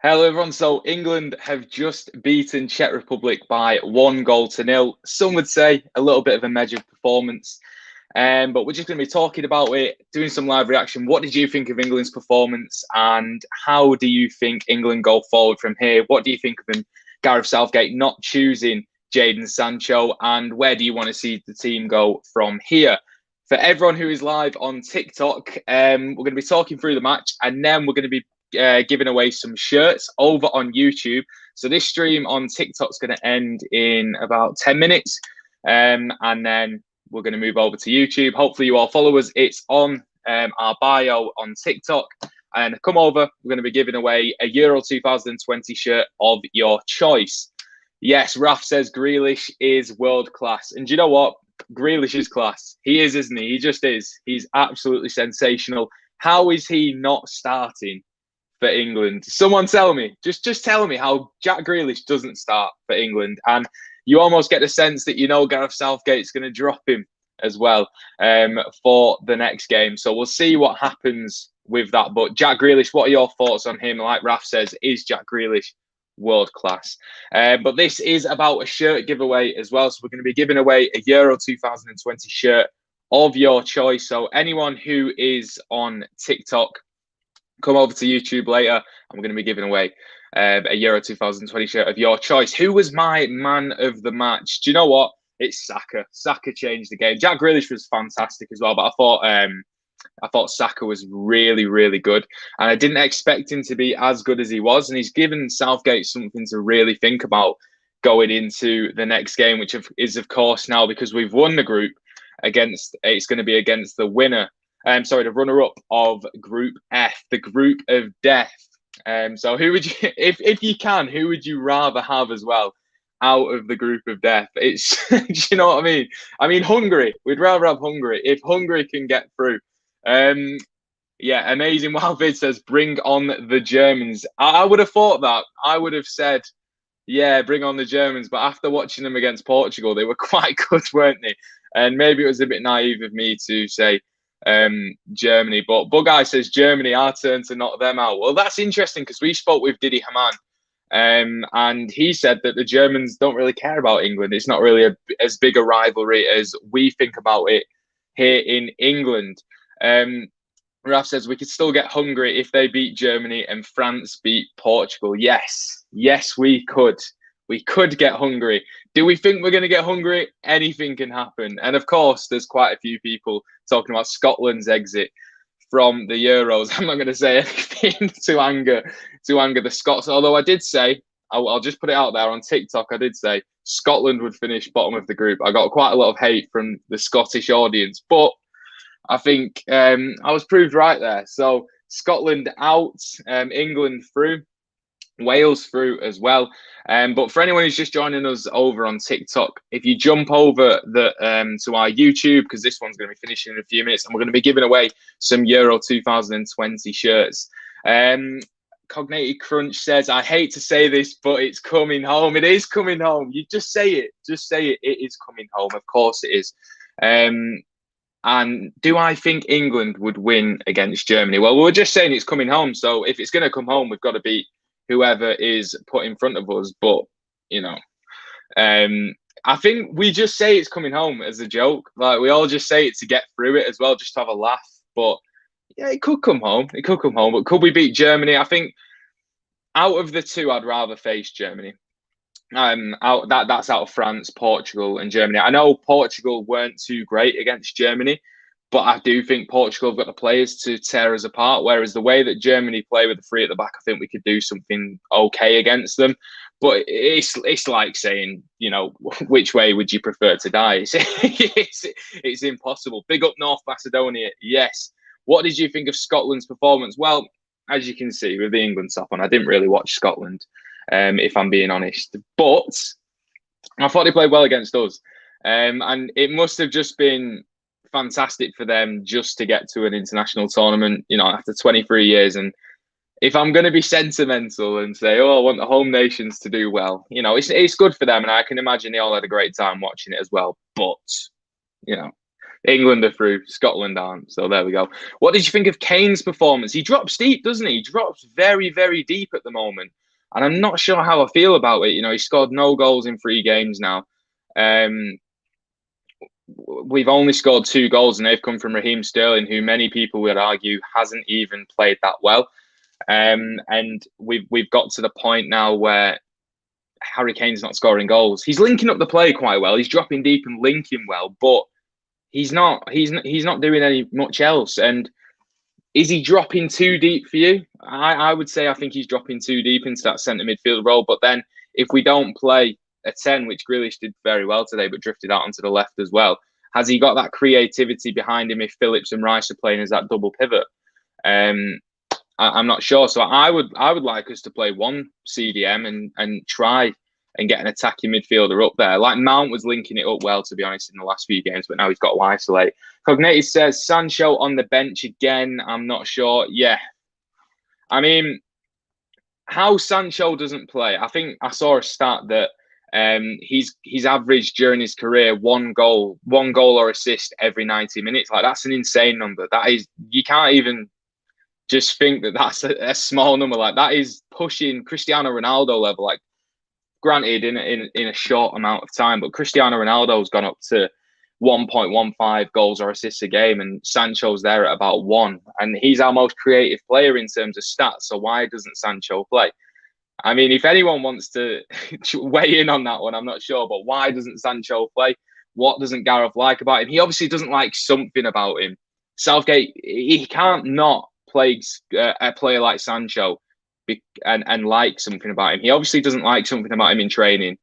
Hello, everyone. So England have just beaten Czech Republic by 1-0. Some would say a little bit of a measured performance. But we're just going to be talking about it, doing some live reaction. What did you think of England's performance, and how do you think England go forward from here? What do you think of Gareth Southgate not choosing Jadon Sancho, and where do you want to see the team go from here? For everyone who is live on TikTok, we're going to be talking through the match, and then we're going to be giving away some shirts over on YouTube. So this stream on TikTok is going to end in about 10 minutes, and then we're going to move over to YouTube. Hopefully you all follow us. It's on our bio on TikTok. And come over. We're going to be giving away a Euro 2020 shirt of your choice. Yes, Raf says Grealish is world class. And do you know what? Grealish is class. He is, isn't he? He just is. He's absolutely sensational. How is he not starting for England? Someone tell me. Just tell me how Jack Grealish doesn't start for England. And you almost get the sense that Gareth Southgate's going to drop him as well for the next game. So we'll see what happens with that. But Jack Grealish, what are your thoughts on him? Like Raf says, is Jack Grealish world class? But this is about a shirt giveaway as well. So we're going to be giving away a Euro 2020 shirt of your choice. So anyone who is on TikTok, come over to YouTube later, and we're going to be giving away a Euro 2020 shirt of your choice. Who was my man of the match? Do you know what? It's Saka. Saka changed the game. Jack Grealish was fantastic as well, but I thought Saka was really, really good, and I didn't expect him to be as good as he was. And he's given Southgate something to really think about going into the next game, which is of course now, because we've won the group, it's going to be against the winner. The runner-up of Group F, the group of death. So who would you, if you can, who would you rather have as well out of the group of death? It's, do you know what I mean? I mean, Hungary. We'd rather have Hungary if Hungary can get through. Yeah, amazing. Wildvid says, bring on the Germans. I would have thought that. I would have said, yeah, bring on the Germans. But after watching them against Portugal, they were quite good, weren't they? And maybe it was a bit naive of me to say Germany. But Bug-Eye says, Germany, our turn to knock them out. Well, that's interesting, because we spoke with Didi Hamann, and he said that the Germans don't really care about England. It's not really as big a rivalry as we think about it here in England. Raf says we could still get Hungary if they beat Germany and France beat Portugal. Yes, we could. We could get Hungary. Do we think we're going to get Hungary? Anything can happen. And of course, there's quite a few people talking about Scotland's exit from the Euros. I'm not going to say anything to anger the Scots. Although I did say, I'll just put it out there on TikTok, I did say Scotland would finish bottom of the group. I got quite a lot of hate from the Scottish audience, but I think I was proved right there. So Scotland out, England through, Wales through as well. But for anyone who's just joining us over on TikTok, if you jump over to our YouTube, because this one's going to be finishing in a few minutes, and we're going to be giving away some Euro 2020 shirts. Cognated Crunch says, I hate to say this, but it's coming home. It is coming home. You just say it. Just say it. It is coming home. Of course it is. And do I think England would win against Germany? Well, we're just saying it's coming home. So if it's going to come home, we've got to beat whoever is put in front of us. But, I think we just say it's coming home as a joke. Like, we all just say it to get through it as well, just to have a laugh. But yeah, it could come home. It could come home. But could we beat Germany? I think out of the two, I'd rather face Germany. That's out of France, Portugal, and Germany. I know Portugal weren't too great against Germany, but I do think Portugal have got the players to tear us apart. Whereas the way that Germany play with the three at the back, I think we could do something okay against them. But it's like saying, which way would you prefer to die? It's impossible. Big up North Macedonia, yes. What did you think of Scotland's performance? Well, as you can see with the England top on, I didn't really watch Scotland, if I'm being honest. But I thought they played well against us. And it must have just been fantastic for them just to get to an international tournament, after 23 years. And if I'm going to be sentimental and say, I want the home nations to do well, it's good for them. And I can imagine they all had a great time watching it as well. But, England are through, Scotland aren't. So there we go. What did you think of Kane's performance? He drops deep, doesn't he? He drops very, very deep at the moment. And I'm not sure how I feel about it. You know, he scored no goals in 3 games now. We've only scored 2 goals, and they've come from Raheem Sterling, who many people would argue hasn't even played that well. And we've got to the point now where Harry Kane's not scoring goals. He's linking up the play quite well. He's dropping deep and linking well, but he's not doing any much else. And is he dropping too deep for you? I would say I think he's dropping too deep into that centre midfield role. But then if we don't play a 10, which Grealish did very well today, but drifted out onto the left as well, has he got that creativity behind him if Phillips and Rice are playing as that double pivot? I'm not sure. So I would like us to play one CDM and try and get an attacking midfielder up there. Like Mount was linking it up well, to be honest, in the last few games, but now he's got to isolate. Cognated says Sancho on the bench again. I'm not sure. Yeah. I mean, how Sancho doesn't play. I think I saw a stat that he's averaged during his career one goal or assist every 90 minutes. Like, that's an insane number. That is, you can't even just think that that's a small number. Like, that is pushing Cristiano Ronaldo level. Like, granted, in a short amount of time, but Cristiano Ronaldo's gone up to 1.15 goals or assists a game, and Sancho's there at about 1. And he's our most creative player in terms of stats. So why doesn't Sancho play? I mean, if anyone wants to weigh in on that one, I'm not sure. But why doesn't Sancho play? What doesn't Gareth like about him? He obviously doesn't like something about him. Southgate, he can't not play a player like Sancho and like something about him. He obviously doesn't like something about him in training.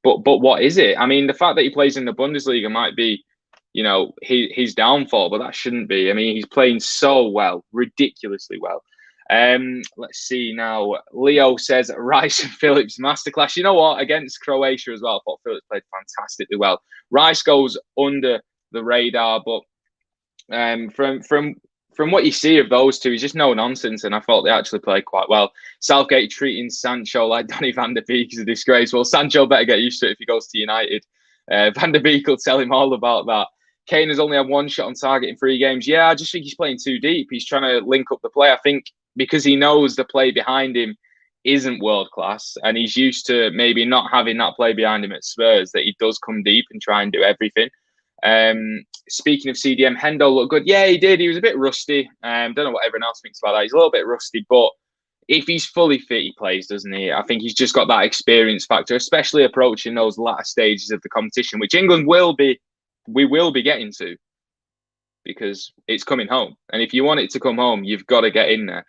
But what is it? I mean, the fact that he plays in the Bundesliga might be, you know, his downfall, but that shouldn't be. I mean, he's playing so well, ridiculously well. Let's see now. Leo says Rice and Phillips masterclass. You know what? Against Croatia as well, I thought Phillips played fantastically well. Rice goes under the radar, but from what you see of those two, he's just no nonsense, and I thought they actually played quite well. Southgate treating Sancho like Donny van der Beek is a disgrace. Well, Sancho better get used to it if he goes to United. Van der Beek will tell him all about that. Kane has only had 1 shot on target in 3 games. Yeah, I just think he's playing too deep. He's trying to link up the play. I think because he knows the play behind him isn't world class, and he's used to maybe not having that play behind him at Spurs, that he does come deep and try and do everything. Speaking of CDM, Hendo looked good. Yeah, he did. He was a bit rusty. Don't know what everyone else thinks about that. He's a little bit rusty, but if he's fully fit, he plays, doesn't he? I think he's just got that experience factor, especially approaching those latter stages of the competition, which England we will be getting to, because it's coming home. And if you want it to come home, you've got to get in there.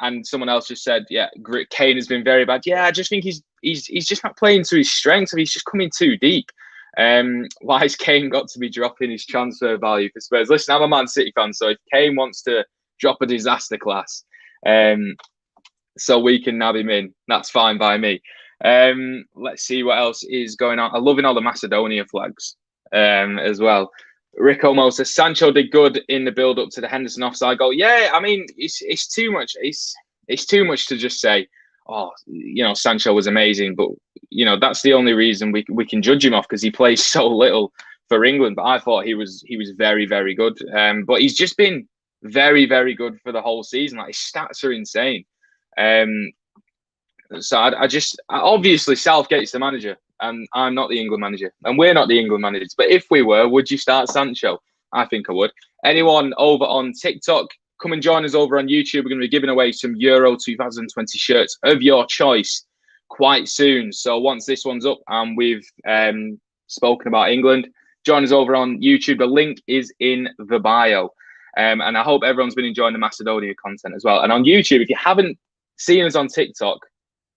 And someone else just said, yeah, Kane has been very bad. Yeah, I just think he's just not playing to his strengths. He's just coming too deep. Why has Kane got to be dropping his transfer value for Spurs? Listen, I'm a Man City fan, so if Kane wants to drop a disaster class, so we can nab him in, that's fine by me. Let's see what else is going on. I'm loving all the Macedonia flags as well. Rick Omo says Sancho did good in the build up to the Henderson offside goal. Yeah, I mean, it's too much. It's too much to just say, oh, you know, Sancho was amazing, but you know, that's the only reason we can judge him off, because he plays so little for England. But I thought he was very, very good. But he's just been very, very good for the whole season. Like, his stats are insane. So I obviously Southgate's the manager, and I'm not the England manager, and we're not the England managers. But if we were, would you start Sancho? I think I would. Anyone over on TikTok, come and join us over on YouTube. We're going to be giving away some Euro 2020 shirts of your choice quite soon. So once this one's up and we've spoken about England, join us over on YouTube. The link is in the bio. And I hope everyone's been enjoying the Macedonia content as well. And on YouTube, if you haven't seen us on TikTok,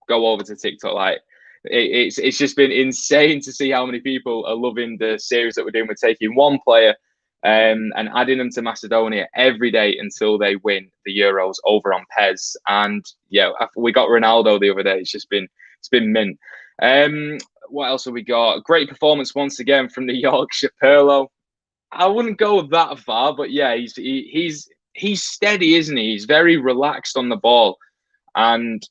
go over to TikTok. Like, it's just been insane to see how many people are loving the series that we're doing. We're taking one player and adding them to Macedonia every day until they win the Euros over on PES. And yeah, we got Ronaldo the other day. It's been mint. What else have we got? Great performance once again from the Yorkshire Pirlo. I wouldn't go that far, but yeah, he's steady, isn't he? He's very relaxed on the ball, and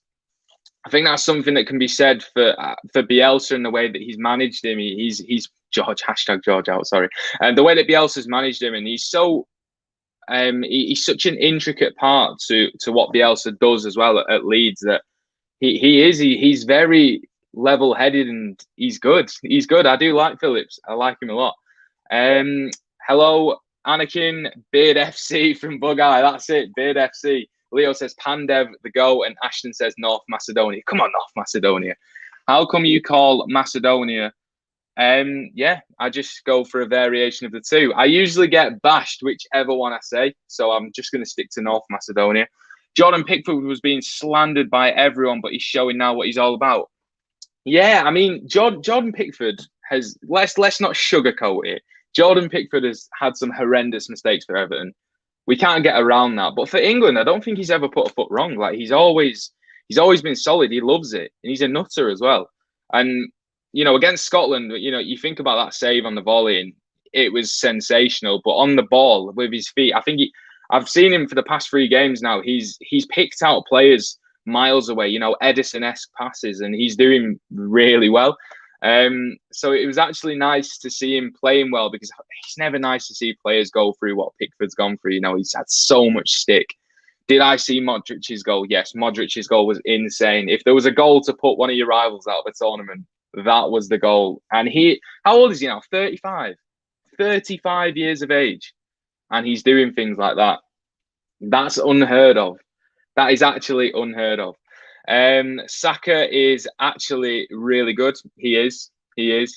I think that's something that can be said for Bielsa in the way that he's managed him. He's George, hashtag George out, sorry. And the way that Bielsa's managed him, and he's so he's such an intricate part to what Bielsa does as well at Leeds, that he's very level headed and he's good. He's good. I do like Phillips. I like him a lot. Hello, Anakin, Beard FC from Bug Eye. That's it, Beard FC. Leo says Pandev the go, and Ashton says North Macedonia. Come on, North Macedonia. How come you call Macedonia? Yeah, I just go for a variation of the two. I usually get bashed whichever one I say, so I'm just going to stick to North Macedonia. Jordan Pickford was being slandered by everyone, but he's showing now what he's all about. Yeah, I mean, Jordan Pickford has, let's not sugarcoat it. Jordan Pickford has had some horrendous mistakes for Everton. We can't get around that. But for England, I don't think he's ever put a foot wrong. Like, he's always been solid. He loves it, and he's a nutter as well. And you know, against Scotland, you know, you think about that save on the volley, and it was sensational. But on the ball with his feet, I think I've seen him for the past 3 games now. He's picked out players miles away, you know, Edison-esque passes, and he's doing really well. So it was actually nice to see him playing well, because it's never nice to see players go through what Pickford's gone through. You know, he's had so much stick. Did I see Modric's goal? Yes, Modric's goal was insane. If there was a goal to put one of your rivals out of a tournament, that was the goal. And how old is he now? 35. 35 years of age. And he's doing things like that. That's unheard of. That is actually unheard of. Saka is actually really good. He is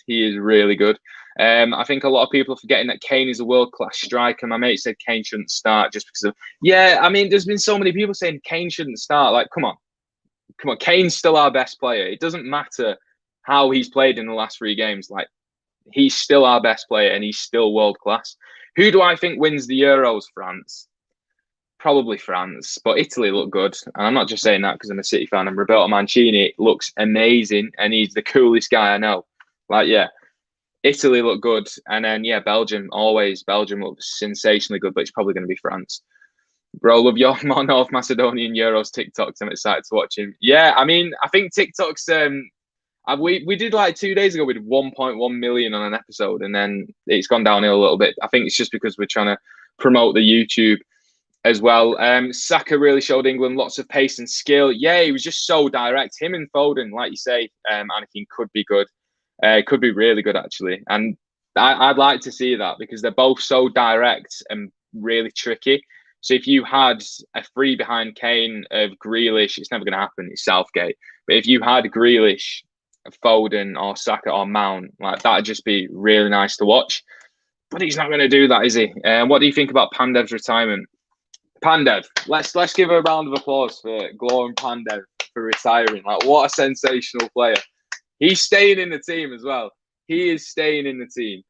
really good. I think a lot of people are forgetting that Kane is a world-class striker. My mate said Kane shouldn't start just because of... Yeah, I mean, there's been so many people saying Kane shouldn't start. Like, come on. Kane's still our best player. It doesn't matter how he's played in the last 3 games. Like, he's still our best player, and he's still world-class. Who do I think wins the Euros? France. Probably France, but Italy look good. And I'm not just saying that because I'm a City fan. And Roberto Mancini looks amazing, and he's the coolest guy I know. Like, yeah, Italy look good. And then, yeah, Belgium, always. Belgium looks sensationally good, but it's probably going to be France. Bro, love your more North Macedonian Euros TikToks. I'm excited to watch him. Yeah, I mean, I think TikTok's... we did like 2 days ago, we did 1.1 million on an episode, and then it's gone downhill a little bit. I think it's just because we're trying to promote the YouTube as well. Saka really showed England lots of pace and skill. Yeah, he was just so direct. Him and Foden, like you say, Anakin, could be good. Could be really good, actually. And I'd like to see that, because they're both so direct and really tricky. So if you had a free behind Kane of Grealish, it's never going to happen. It's Southgate. But if you had Grealish, Foden or Saka or Mount, like, that'd just be really nice to watch. But he's not going to do that, is he? What do you think about Pandev's retirement? Pandev, let's give a round of applause for Glorin Pandev for retiring. Like, what a sensational player. He's staying in the team as well. He is staying in the team.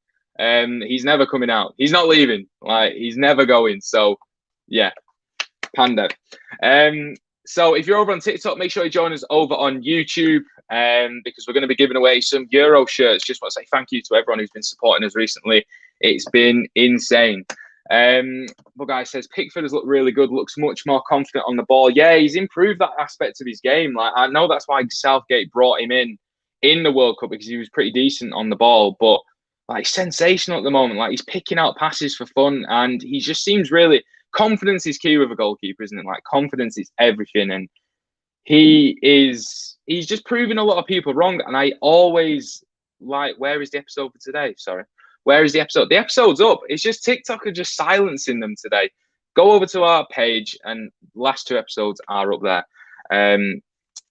He's never coming out. He's not leaving. Like, he's never going. So, yeah, Pandev. So if you're over on TikTok, make sure you join us over on YouTube, because we're going to be giving away some Euro shirts. Just want to say thank you to everyone who's been supporting us recently. It's been insane. But guy says Pickford has looked really good, looks much more confident on the ball. Yeah, he's improved that aspect of his game. Like, I know that's why Southgate brought him in the World Cup, because he was pretty decent on the ball, but like, sensational at the moment. Like, he's picking out passes for fun, and he just seems really... Confidence is key with a goalkeeper, isn't it? Like, confidence is everything, and he's just proving a lot of people wrong. And I always like, where is the episode for today? Sorry. Where is the episode? The episode's up. It's just TikTok are just silencing them today. Go over to our page, and last 2 episodes are up there.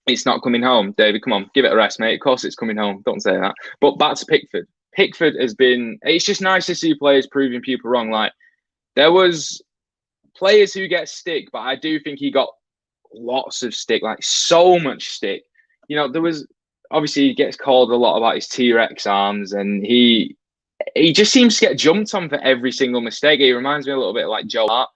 It's not coming home. David, come on, give it a rest, mate. Of course it's coming home. Don't say that. But back to Pickford. Pickford has been... It's just nice to see players proving people wrong. Like, there was players who get stick, but I do think he got lots of stick, like so much stick. You know, there was... Obviously, he gets called a lot about his T-Rex arms, and he just seems to get jumped on for every single mistake. He reminds me a little bit like Joe Hart.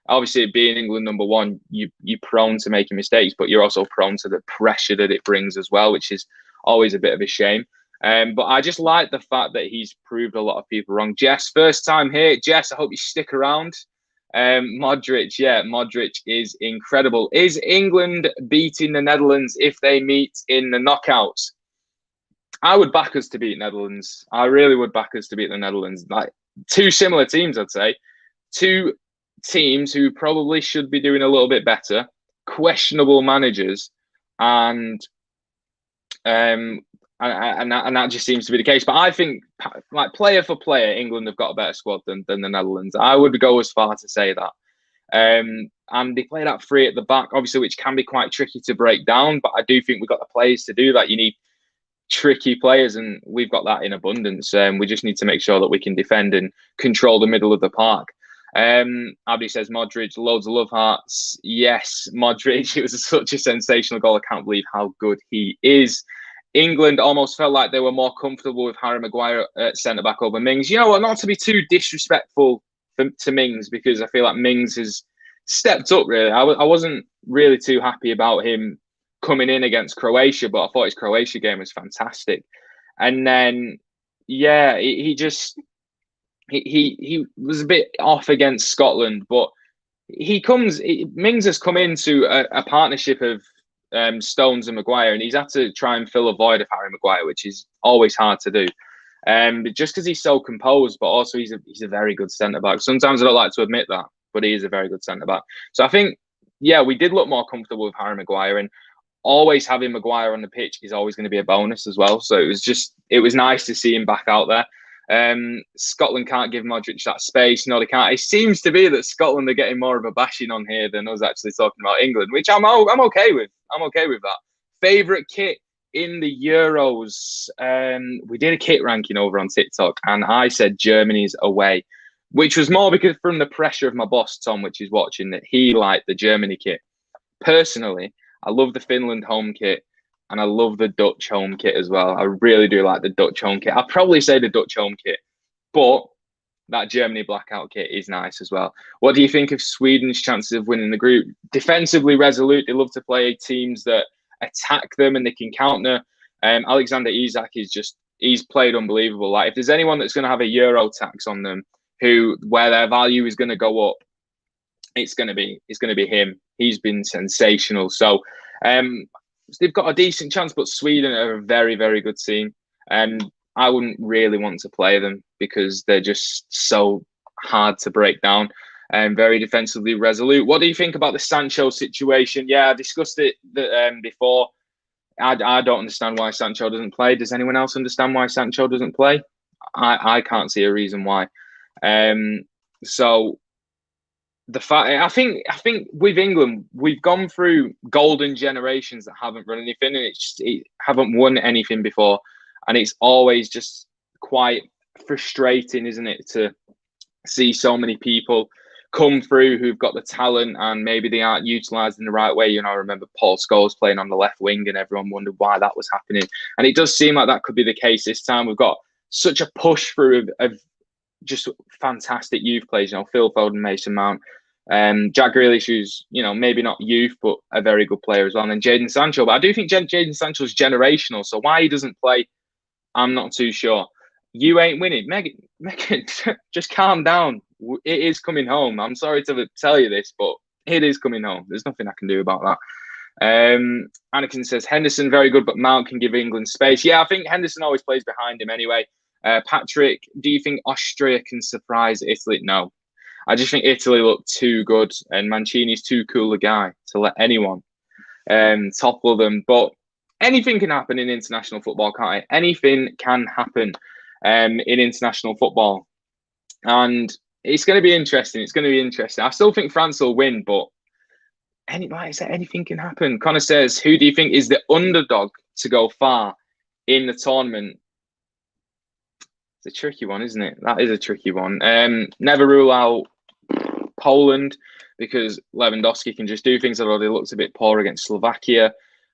Obviously, being England #1, you're prone to making mistakes, but you're also prone to the pressure that it brings as well, which is always a bit of a shame. But I just like the fact that he's proved a lot of people wrong. Jess, first time here. Jess, I hope you stick around. Modric, yeah, Modric is incredible. Is England beating the Netherlands if they meet in the knockouts? I would back us to beat Netherlands. I really would back us to beat the Netherlands. Like two similar teams, I'd say. Two teams who probably should be doing a little bit better, questionable managers, and that just seems to be the case. But I think, like player for player, England have got a better squad than the Netherlands. I would go as far to say that. And they play that three at the back, obviously, which can be quite tricky to break down. But I do think we've got the players to do that. You need tricky players, and we've got that in abundance. We just need to make sure that we can defend and control the middle of the park. Abdi says Modric, loads of love hearts. Yes, Modric, it was such a sensational goal. I can't believe how good he is. England almost felt like they were more comfortable with Harry Maguire at centre-back over Mings. You know what, not to be too disrespectful to Mings, because I feel like Mings has stepped up, really. I wasn't really too happy about him coming in against Croatia, but I thought his Croatia game was fantastic. And then, yeah, he was a bit off against Scotland, but Mings has come into a partnership of Stones and Maguire, and he's had to try and fill a void of Harry Maguire, which is always hard to do. But just because he's so composed, but also he's a very good centre back. Sometimes I don't like to admit that, but he is a very good centre back. So I think, yeah, we did look more comfortable with Harry Maguire, and always having Maguire on the pitch is always going to be a bonus as well. So it was nice to see him back out there. Scotland can't give Modric that space. No, they can't. It seems to be that Scotland are getting more of a bashing on here than us actually talking about England, which I'm okay with. I'm okay with that. Favourite kit in the Euros. We did a kit ranking over on TikTok, and I said Germany's away, which was more because from the pressure of my boss, Tom, which is watching, that he liked the Germany kit. Personally, I love the Finland home kit, and I love the Dutch home kit as well. I really do like the Dutch home kit. I'd probably say the Dutch home kit, but that Germany blackout kit is nice as well. What do you think of Sweden's chances of winning the group? Defensively resolute. They love to play teams that attack them and they can counter. Alexander Isak he's played unbelievable. Like, if there's anyone that's going to have a Euro tax on them, where their value is going to go up, it's going to be him. He's been sensational. So they've got a decent chance, but Sweden are a very, very good team. And I wouldn't really want to play them because they're just so hard to break down and very defensively resolute. What do you think about the Sancho situation? Yeah, I discussed it before. I don't understand why Sancho doesn't play. Does anyone else understand why Sancho doesn't play? I can't see a reason why. So the fact, I think with England, we've gone through golden generations that haven't run anything, and haven't won anything before, and it's always just quite frustrating, isn't it, to see so many people come through who've got the talent and maybe they aren't utilised in the right way. You know, I remember Paul Scholes playing on the left wing, and everyone wondered why that was happening, and it does seem like that could be the case this time. We've got such a push through of just fantastic youth players, you know, Phil Foden, Mason Mount, Jack Grealish, who's, you know, maybe not youth, but a very good player as well, and Jadon Sancho. But I do think Jadon Sancho's generational, so why he doesn't play, I'm not too sure. You ain't winning. Megan, just calm down. It is coming home. I'm sorry to tell you this, but it is coming home. There's nothing I can do about that. Anakin says, Henderson, very good, but Mount can give England space. Yeah, I think Henderson always plays behind him anyway. Patrick, do you think Austria can surprise Italy? No. I just think Italy look too good, and Mancini's too cool a guy to let anyone topple them. But anything can happen in international football, can't it? Anything can happen in international football. And it's going to be interesting. It's going to be interesting. I still think France will win, but like I said, anything can happen. Connor says, who do you think is the underdog to go far in the tournament? It's a tricky one, isn't it? That is a tricky one. Never rule out Poland, because Lewandowski can just do things, although they looked a bit poor against Slovakia.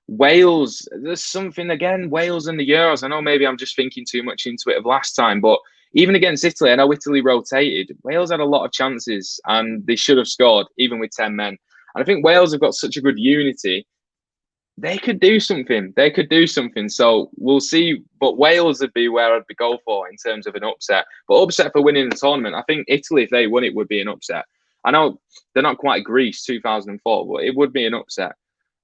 Wales, there's something again, Wales and the Euros. I know maybe I'm just thinking too much into it of last time, but even against Italy, I know Italy rotated. Wales had a lot of chances and they should have scored, even with 10 men. And I think Wales have got such a good unity. They could do something. So we'll see. But Wales would be where I'd go for in terms of an upset. But upset for winning the tournament, I think Italy, if they won it, would be an upset. I know they're not quite Greece 2004, but it would be an upset.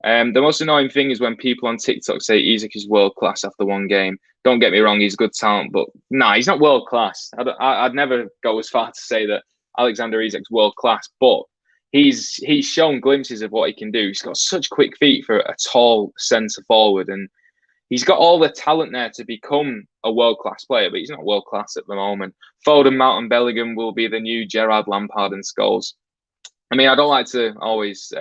The most annoying thing is when people on TikTok say Isak is world class after one game. Don't get me wrong, he's good talent, but nah, he's not world class. I'd never go as far to say that Alexander Isak's world class, but he's shown glimpses of what he can do. He's got such quick feet for a tall centre forward, and he's got all the talent there to become a world class player, but he's not world class at the moment. Foden, Mount, and Bellingham will be the new Gerrard, Lampard, and Scholes. I mean, I don't like to always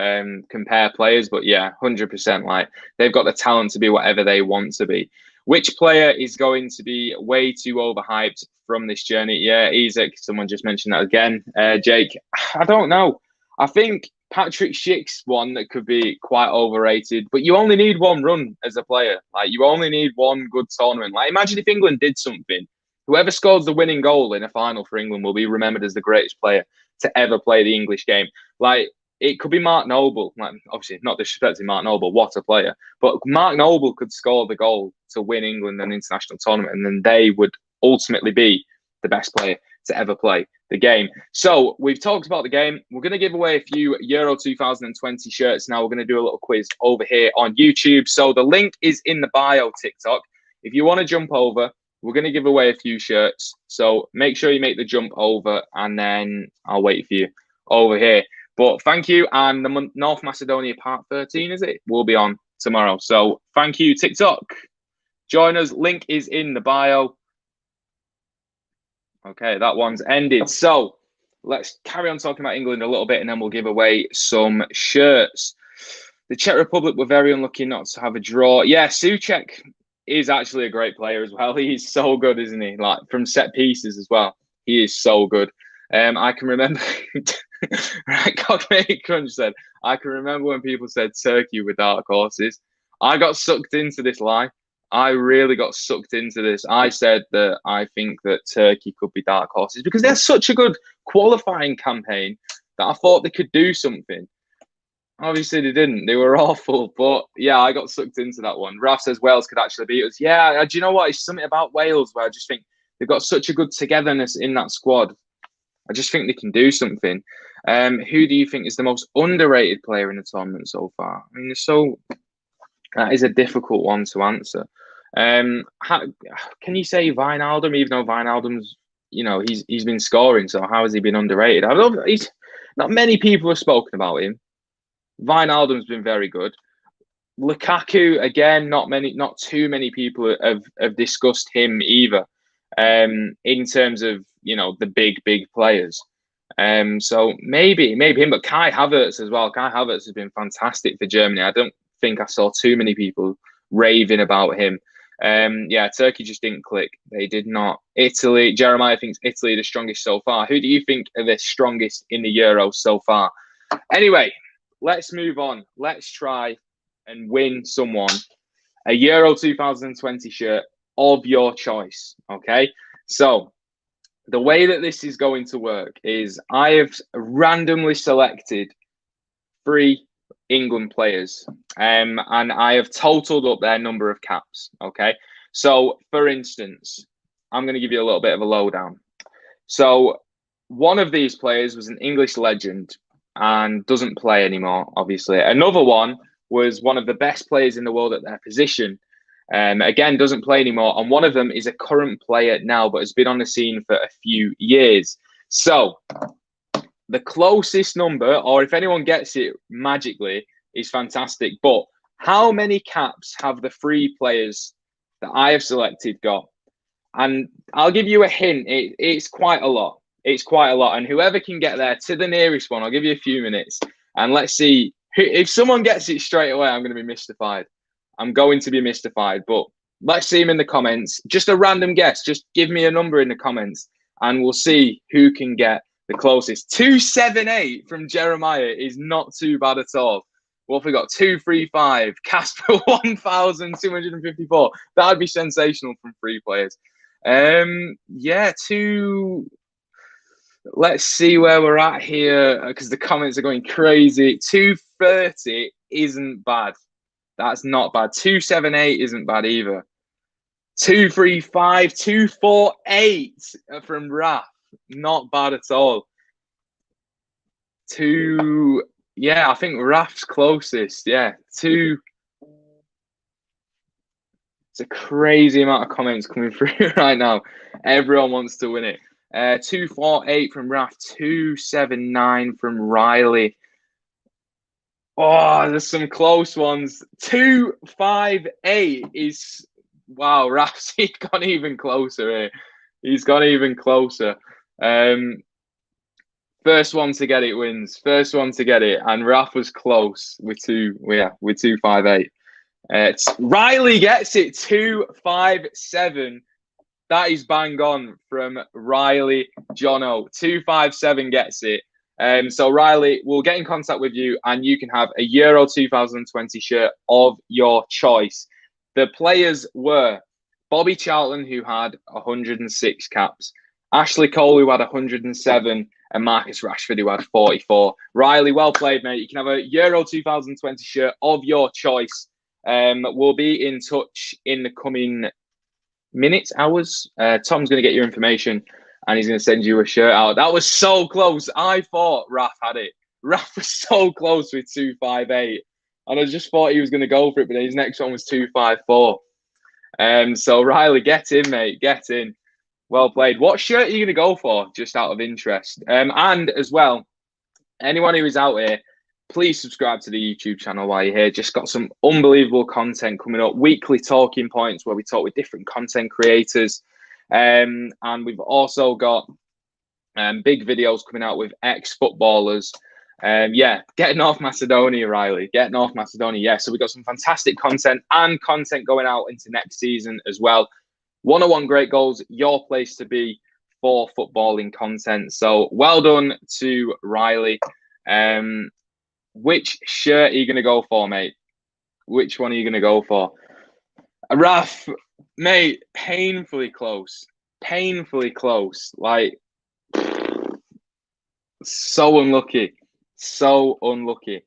compare players, but yeah, 100%. Like, they've got the talent to be whatever they want to be. Which player is going to be way too overhyped from this journey? Yeah, Isak. Someone just mentioned that again. Jake, I don't know. I think Patrick Schick's one that could be quite overrated, but you only need one run as a player. Like, you only need one good tournament. Like, imagine if England did something. Whoever scores the winning goal in a final for England will be remembered as the greatest player to ever play the English game. Like, it could be Mark Noble. Like, obviously, not disrespecting Mark Noble, what a player. But Mark Noble could score the goal to win England an international tournament, and then they would ultimately be the best player to ever play the game. So we've talked about the game. We're going to give away a few Euro 2020 shirts now. We're going to do a little quiz over here on YouTube. So the link is in the bio, TikTok. If you want to jump over, we're going to give away a few shirts. So make sure you make the jump over, and then I'll wait for you over here. But thank you. And the North Macedonia part 13, is it? Will be on tomorrow. So thank you, TikTok. Join us. Link is in the bio. Okay, that one's ended. So let's carry on talking about England a little bit, and then we'll give away some shirts. The Czech Republic were very unlucky not to have a draw. Yeah, Souček is actually a great player as well. He's so good, isn't he? Like, from set pieces as well. He is so good. I can remember, Cockney Crunch said, I can remember when people said Turkey were dark horses. I got sucked into this lie. I really got sucked into this. I said that I think that Turkey could be dark horses because they're such a good qualifying campaign that I thought they could do something. Obviously, they didn't. They were awful. But yeah, I got sucked into that one. Raf says Wales could actually beat us. Yeah, do you know what? It's something about Wales where I just think they've got such a good togetherness in that squad. I just think they can do something. Who do you think is the most underrated player in the tournament so far? I mean, that is a difficult one to answer. Can you say Wijnaldum, even though Wijnaldum's, he's been scoring, so how has he been underrated? Not many people have spoken about him. Wijnaldum's been very good. Lukaku, again, not too many people have discussed him either. In terms of the big players. So maybe him, but Kai Havertz as well. Kai Havertz has been fantastic for Germany. I don't think I saw too many people raving about him. Yeah, Turkey just didn't click. They did not. Italy, Jeremiah thinks Italy are the strongest so far. Who do you think are the strongest in the Euro so far? Anyway, let's move on. Let's try and win someone a Euro 2020 shirt of your choice. Okay, so the way that this is going to work is I have randomly selected 3 England players, and I have totaled up their number of caps. Okay, so for instance, I'm going to give you a little bit of a lowdown. So one of these players was an English legend and doesn't play anymore, obviously. Another one was one of the best players in the world at their position. Again, doesn't play anymore. And one of them is a current player now, but has been on the scene for a few years. So the closest number, or if anyone gets it magically, is fantastic. But how many caps have the 3 players that I have selected got? And I'll give you a hint. It's quite a lot. It's quite a lot. And whoever can get there to the nearest one, I'll give you a few minutes. And let's see. If someone gets it straight away, I'm going to be mystified. I'm going to be mystified. But let's see them in the comments. Just a random guess. Just give me a number in the comments. And we'll see who can get the closest. 278 from Jeremiah is not too bad at all. What have we got? 235. Casper 1,254. That would be sensational from 3 players. Yeah, let's see where we're at here because the comments are going crazy. 230 isn't bad. That's not bad. 278 isn't bad either. 235, 248 from Raf. Not bad at all. Yeah, I think Raf's closest. Yeah, two. It's a crazy amount of comments coming through right now. Everyone wants to win it. 248 from Raf, 279 from Riley. Oh, there's some close ones. 258 is wow. Raf's he's gone even closer here. He's gone even closer. First one to get it wins. First one to get it, and Raf was close with 258. Riley gets it 257. That is bang on from Riley Jono. 257 gets it. So Riley, we'll get in contact with you, and you can have a Euro 2020 shirt of your choice. The players were Bobby Charlton, who had 106 caps, Ashley Cole, who had 107, and Marcus Rashford, who had 44. Riley, well played, mate. You can have a Euro 2020 shirt of your choice. We'll be in touch in the coming minutes, hours. Tom's going to get your information and he's going to send you a shirt out. That was so close. I thought Raf had it. Raf was so close with 258. And I just thought he was going to go for it, but his next one was 254. So Riley, get in, mate. Get in. Well played. What shirt are you going to go for, just out of interest? And as well, anyone who is out here, please subscribe to the YouTube channel while you're here. Just got some unbelievable content coming up. Weekly talking points where we talk with different content creators. And we've also got big videos coming out with ex-footballers. Yeah, get North Macedonia, Riley. Get North Macedonia. Yeah, so we've got some fantastic content and content going out into next season as well. 101 Great Goals, your place to be for footballing content. So well done to Riley. Which shirt are you going to go for, mate? Which one are you going to go for? Raf, mate, painfully close. Painfully close. Like, so unlucky. So unlucky.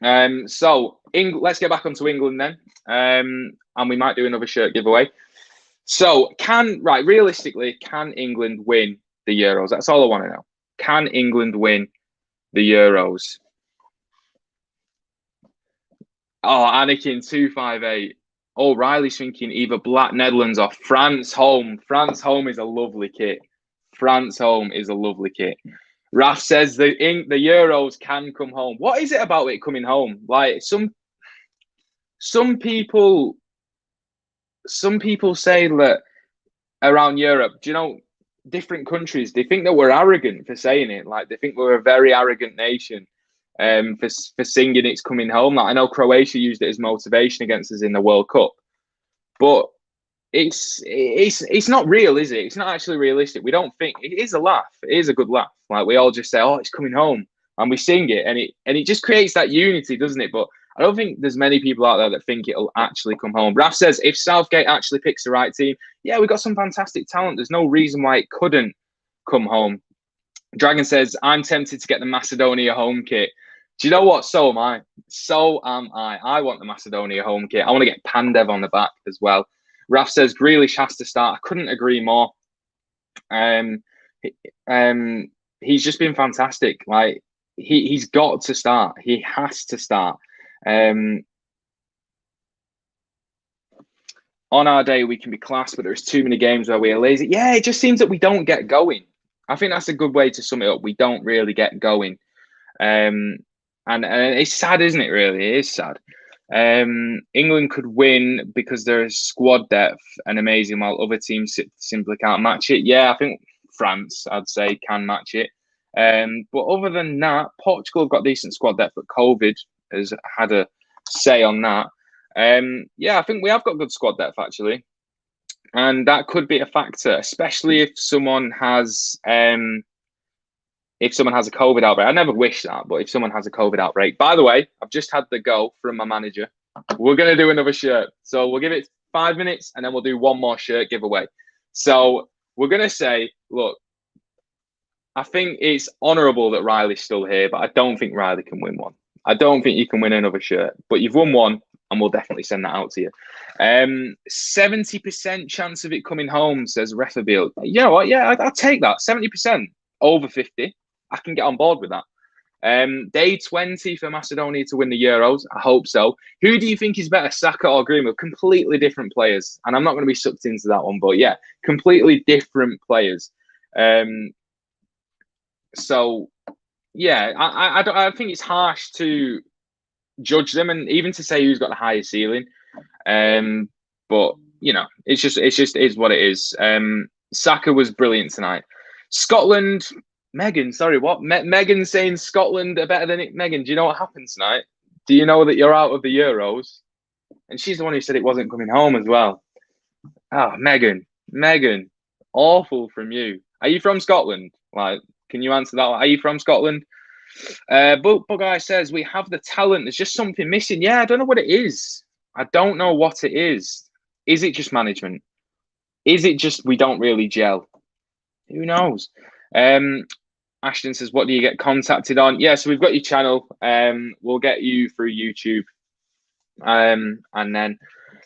So let's get back onto England then. And we might do another shirt giveaway. So, realistically, can England win the Euros? That's all I want to know. Can England win the Euros? Oh, Anakin 258. Oh, Riley's thinking either Black Netherlands or France home. France home is a lovely kit. France home is a lovely kit. Raf says the Euros can come home. What is it about it coming home? Like some people say that around Europe, do you know, different countries, they think that we're arrogant for saying it. Like they think we're a very arrogant nation. For singing it's coming home. Like I know Croatia used it as motivation against us in the World Cup, but it's not real, is it? It's not actually realistic. We don't think it is a laugh. It is a good laugh. Like we all just say, "Oh, it's coming home," and we sing it, and it just creates that unity, doesn't it? But I don't think there's many people out there that think it'll actually come home. Raf says if Southgate actually picks the right team, yeah, we've got some fantastic talent. There's no reason why it couldn't come home. Dragon says I'm tempted to get the Macedonia home kit. Do you know what? So am I. So am I. I want the Macedonia home kit. I want to get Pandev on the back as well. Raf says Grealish has to start. I couldn't agree more. He's just been fantastic. Like he's got to start. He has to start. On our day, we can be class, but there's too many games where we are lazy. Yeah, it just seems that we don't get going. I think that's a good way to sum it up. We don't really get going. And it's sad, isn't it, really? It is sad. England could win because there's squad depth and amazing, while other teams simply can't match it. Yeah, I think France, I'd say, can match it. But other than that, Portugal have got decent squad depth, but COVID has had a say on that. Yeah, I think we have got good squad depth, actually. And that could be a factor, especially if someone has a COVID outbreak. I never wish that, but if someone has a COVID outbreak. By the way, I've just had the go from my manager. We're going to do another shirt. So we'll give it 5 minutes and then we'll do one more shirt giveaway. So we're going to say, look, I think it's honourable that Riley's still here, but I don't think Riley can win one. I don't think you can win another shirt, but you've won one and we'll definitely send that out to you. 70% chance of it coming home, says Refabiel. You know what? Yeah, I'll take that. 70% over 50. I can get on board with that. Day 20 for Macedonia to win the Euros. I hope so. Who do you think is better, Saka or Greenwood? Completely different players. And I'm not going to be sucked into that one, but yeah, completely different players. So, yeah, I think it's harsh to judge them and even to say who's got the higher ceiling. But, you know, it's just is what it is. Saka was brilliant tonight. Scotland... Megan, sorry, what? Megan saying Scotland are better than it. Megan, do you know what happened tonight? Do you know that you're out of the Euros? And she's the one who said it wasn't coming home as well. Oh, Megan, awful from you. Are you from Scotland? Like, can you answer that? Are you from Scotland? But Guy says we have the talent. There's just something missing. Yeah, I don't know what it is. I don't know what it is. Is it just management? Is it just we don't really gel? Who knows? Ashton says, what do you get contacted on? Yeah, so we've got your channel. We'll get you through YouTube. And then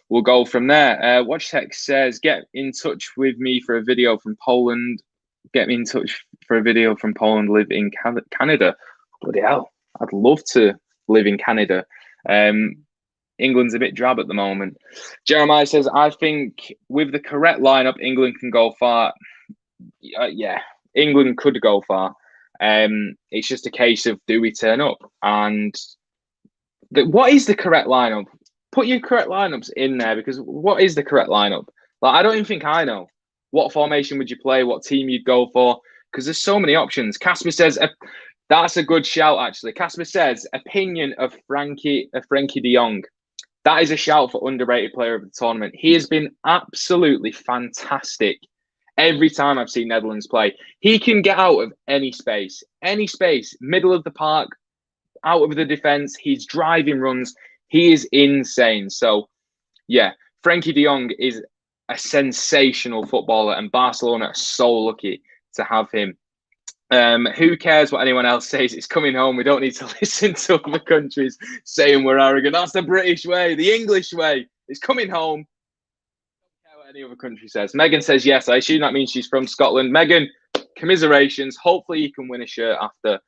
we'll go from there. WatchTech says, get in touch with me for a video from Poland. Get me in touch for a video from Poland, live in Canada. Bloody hell. I'd love to live in Canada. England's a bit drab at the moment. Jeremiah says, I think with the correct lineup, England can go far. Yeah, England could go far. It's just a case of do we turn up? And what is the correct lineup? Put your correct lineups in there, because what is the correct lineup? Like, I don't even think I know. What formation would you play? What team you'd go for? Because there's so many options. Casper says that's a good shout. Actually, Casper says opinion of Frankie de Jong. That is a shout for underrated player of the tournament. He has been absolutely fantastic. Every time I've seen Netherlands play, he can get out of any space, middle of the park, out of the defense. He's driving runs. He is insane. So, yeah, Frankie de Jong is a sensational footballer, and Barcelona are so lucky to have him. Who cares what anyone else says? It's coming home. We don't need to listen to other countries saying we're arrogant. That's the British way, the English way. It's coming home. Any other country says. Megan says yes. I assume that means she's from Scotland. Megan, commiserations. Hopefully you can win a shirt after,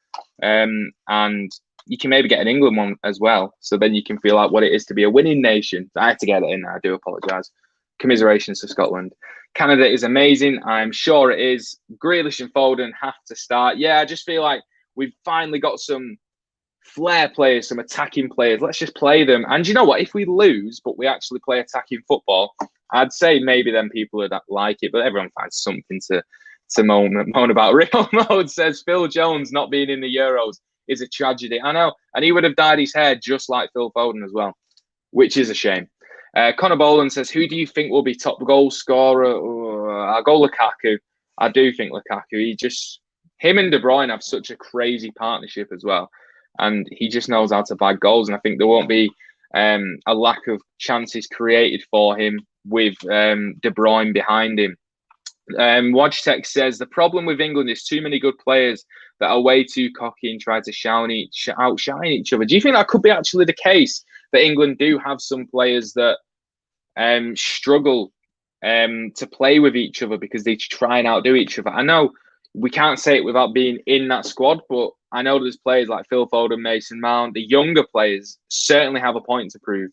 and you can maybe get an England one as well. So then you can feel like what it is to be a winning nation. I had to get it in. I do apologise. Commiserations to Scotland. Canada is amazing. I'm sure it is. Grealish and Foden have to start. Yeah, I just feel like we've finally got some flair players, some attacking players. Let's just play them. And you know what? If we lose, but we actually play attacking football, I'd say maybe then people would like it, but everyone finds something to moan about. Real Mode says Phil Jones not being in the Euros is a tragedy. I know, and he would have dyed his hair just like Phil Foden as well, which is a shame. Connor Boland says, who do you think will be top goal scorer? I'll go Lukaku. I do think Lukaku. Him and De Bruyne have such a crazy partnership as well, and he just knows how to bag goals, and I think there won't be a lack of chances created for him with De Bruyne behind him. WatchTech says the problem with England is too many good players that are way too cocky and try to outshine each other. Do you think that could be actually the case, that England do have some players that struggle to play with each other because they try and outdo each other? I know we can't say it without being in that squad, but I know there's players like Phil Foden, Mason Mount, the younger players certainly have a point to prove.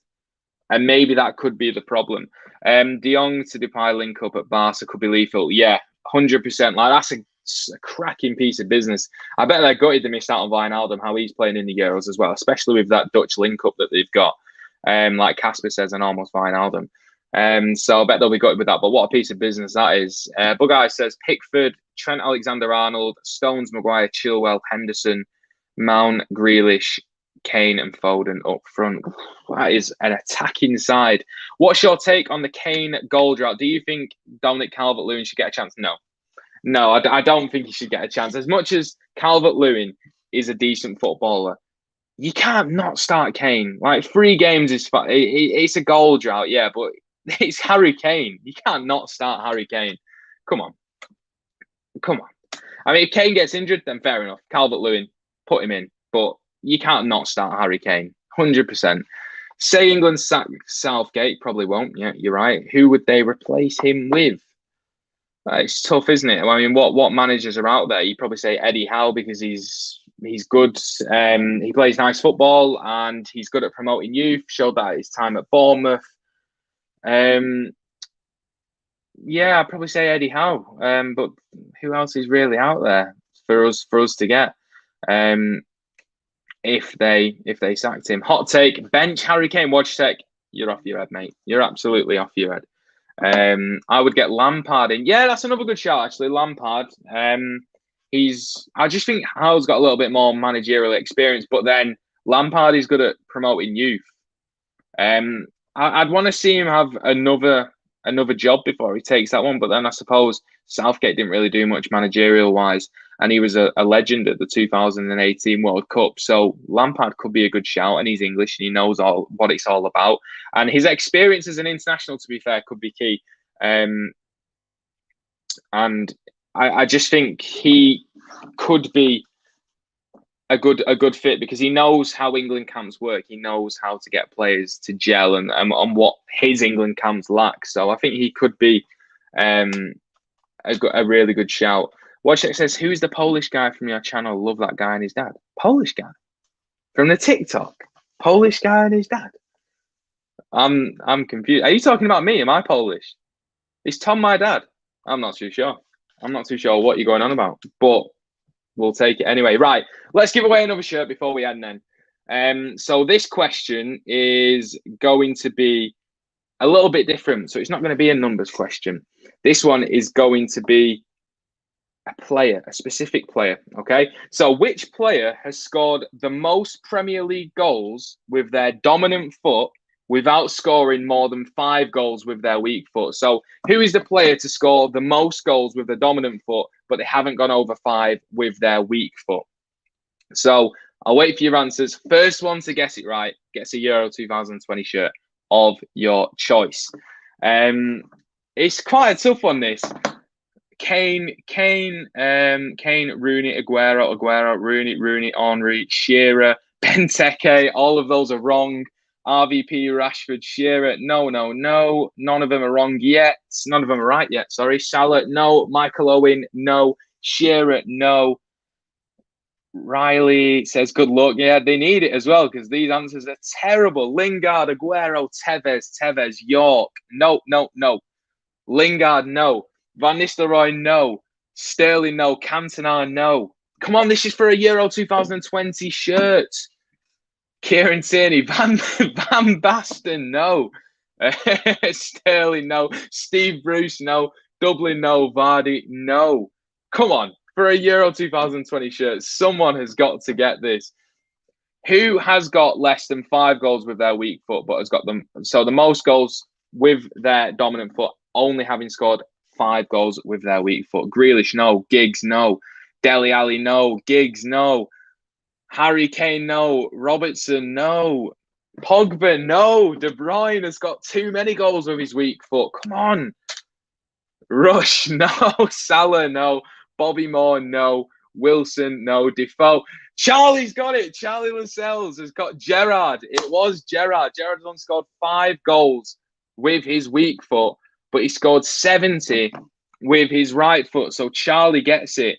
And maybe that could be the problem. De Jong to Depay link up at Barca could be lethal. Yeah, 100%. Like, that's a cracking piece of business. I bet they're gutted they missed out on Wijnaldum, how he's playing in the Euros as well, especially with that Dutch link up that they've got. Like Casper says, and almost Wijnaldum. So I bet they'll be gutted with that. But what a piece of business that is. Bug-Eye says Pickford, Trent Alexander-Arnold, Stones, Maguire, Chilwell, Henderson, Mount, Grealish, Kane and Foden up front. That is an attacking side. What's your take on the Kane goal drought? Do you think Dominic Calvert-Lewin should get a chance? No, I don't think he should get a chance. As much as Calvert-Lewin is a decent footballer, you can't not start Kane. Like, 3 games is fine. It's a goal drought, yeah, but it's Harry Kane. You can't not start Harry Kane. Come on. I mean, if Kane gets injured, then fair enough. Calvert-Lewin, put him in. But you can't not start Harry Kane, 100%. Say England sack Southgate, probably won't. Yeah, you're right. Who would they replace him with? It's tough, isn't it? I mean, what managers are out there? You probably say Eddie Howe because he's he's good. He plays nice football, and he's good at promoting youth. Showed that at his time at Bournemouth. Yeah, I'd probably say Eddie Howe. But who else is really out there for us to get? If they sacked him. Hot take: bench Harry Kane. Wojciech, you're off your head, mate. You're absolutely off your head. I would get Lampard in. Yeah, that's another good shout, actually. Lampard. I just think Howe's got a little bit more managerial experience, but then Lampard is good at promoting youth. I'd want to see him have another job before he takes that one, but then I suppose Southgate didn't really do much managerial wise, and he was a legend at the 2018 World Cup. So Lampard could be a good shout, and he's English and he knows what it's all about, and his experience as an international, to be fair, could be key. And I just think he could be a good fit because he knows how England camps work. He knows how to get players to gel and what his England camps lack. So I think he could be a really good shout. Wojciech says, "Who's the Polish guy from your channel? Love that guy and his dad." Polish guy from the TikTok. Polish guy and his dad. I'm confused. Are you talking about me? Am I Polish? Is Tom my dad? I'm not too sure. I'm not too sure what you're going on about, but we'll take it anyway. Right, let's give away another shirt before we end then. So this question is going to be a little bit different. So it's not going to be a numbers question. This one is going to be a player, a specific player, okay? So which player has scored the most Premier League goals with their dominant foot without scoring more than 5 goals with their weak foot? So who is the player to score the most goals with the dominant foot, but they haven't gone over 5 with their weak foot? So I'll wait for your answers. First one to guess it right gets a Euro 2020 shirt of your choice. It's quite a tough one, this. Kane, Rooney, Aguero, Rooney, Henry, Shearer, Benteke. All of those are wrong. RVP, Rashford, Shearer. No. None of them are wrong yet. None of them are right yet. Sorry. Salah, no. Michael Owen, no. Shearer, no. Riley says, good luck. Yeah, they need it as well because these answers are terrible. Lingard, Aguero, Tevez, York. No. Lingard, no. Van Nistelrooy, no. Sterling, no. Cantona, no. Come on, this is for a Euro 2020 shirt. Kieran Tierney, Van Basten, no. Sterling, no. Steve Bruce, no. Dublin, no. Vardy, no. Come on, for a Euro 2020 shirt, someone has got to get this. Who has got less than 5 goals with their weak foot, but has got them? So the most goals with their dominant foot, only having scored 5 goals with their weak foot. Grealish, no. Giggs, no. Dele Alli, no. Giggs, no. Harry Kane, no. Robertson, no. Pogba, no. De Bruyne has got too many goals with his weak foot. Come on. Rush, no. Salah, no. Bobby Moore, no. Wilson, no. Defoe. Charlie's got it. Charlie Lascelles has got Gerrard. It was Gerrard. Gerrard has only scored 5 goals with his weak foot, but he scored 70 with his right foot. So Charlie gets it.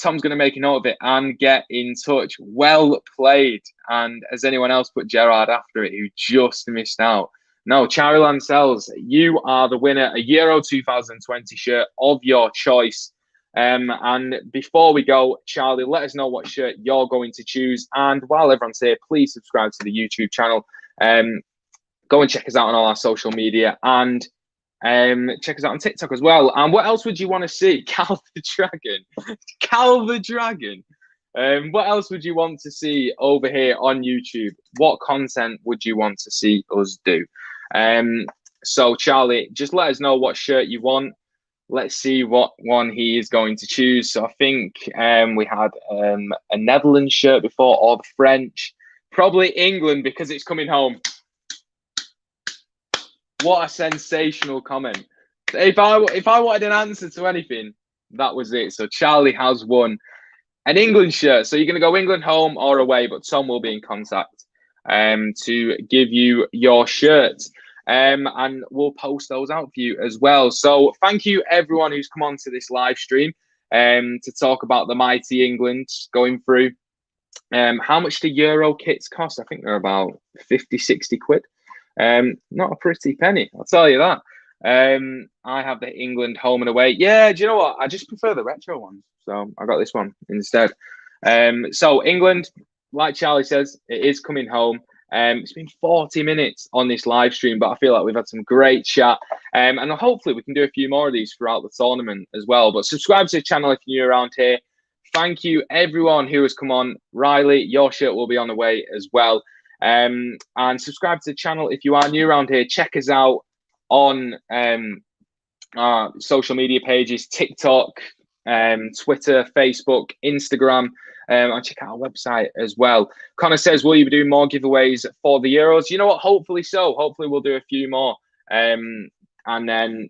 Tom's going to make a note of it and get in touch. Well played. And has anyone else put Gerrard after it who just missed out? No, Charlie Lascelles, you are the winner. A Euro 2020 shirt of your choice. And before we go, Charlie, let us know what shirt you're going to choose. And while everyone's here, please subscribe to the YouTube channel. Go and check us out on all our social media and check us out on TikTok as well. And what else would you want to see? Cal the Dragon. What else would you want to see over here on YouTube? What content would you want to see us do? So Charlie, just let us know what shirt you want. Let's see what one he is going to choose. So I think we had a Netherlands shirt before, or the French. Probably England because it's coming home. What a sensational comment. If I wanted an answer to anything, that was it. So Charlie has won an England shirt. So you're going to go England home or away, but Tom will be in contact to give you your shirt. And we'll post those out for you as well. So thank you everyone who's come on to this live stream to talk about the mighty England going through How much do Euro kits cost? I think they're about 50, 60 quid. Not a pretty penny, I'll tell you that. I have the England home and away. Yeah, do you know what? I just prefer the retro ones. So I got this one instead. So England, like Charlie says, it is coming home. It's been 40 minutes on this live stream, but I feel like we've had some great chat. And hopefully we can do a few more of these throughout the tournament as well. But subscribe to the channel if you're new around here. Thank you, everyone who has come on. Riley, your shirt will be on the way as well. And subscribe to the channel if you are new around here. Check us out on our social media pages, TikTok, Twitter, Facebook, Instagram, and check out our website as well. Connor says, will you be doing more giveaways for the Euros? You know what? Hopefully so. Hopefully we'll do a few more. And then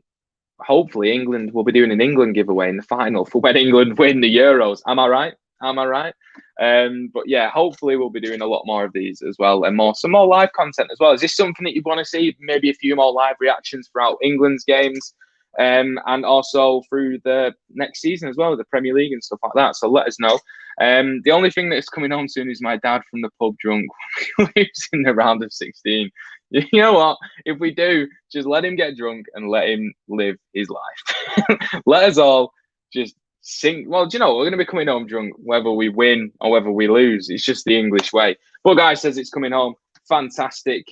hopefully England will be doing an England giveaway in the final for when England win the Euros. Am I right? Am I right? But yeah, hopefully we'll be doing a lot more of these as well, and some more live content as well. Is this something that you want to see? Maybe a few more live reactions throughout England's games, and also through the next season as well, the Premier League and stuff like that. So let us know. The only thing that's coming home soon is my dad from the pub drunk. Lives in the round of 16. You know what? If we do, just let him get drunk and let him live his life. Let us all just sing. Well, do you know, we're going to be coming home drunk whether we win or whether we lose. It's just the English way. But guy says it's coming home. Fantastic.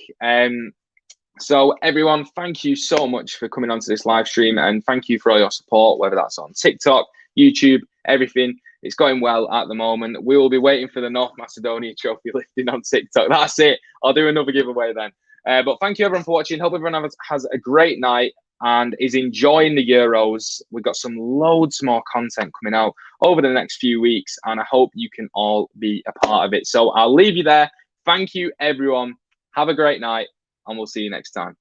So everyone, thank you so much for coming onto this live stream, and thank you for all your support, whether that's on TikTok, YouTube, everything. It's going well at the moment. We will be waiting for the North Macedonia trophy lifting on TikTok. That's it. I'll do another giveaway then. But thank you everyone for watching. Hope everyone has a great night and is enjoying the Euros. We've got some loads more content coming out over the next few weeks, and I hope you can all be a part of it. So I'll leave you there. Thank you, everyone. Have a great night, and we'll see you next time.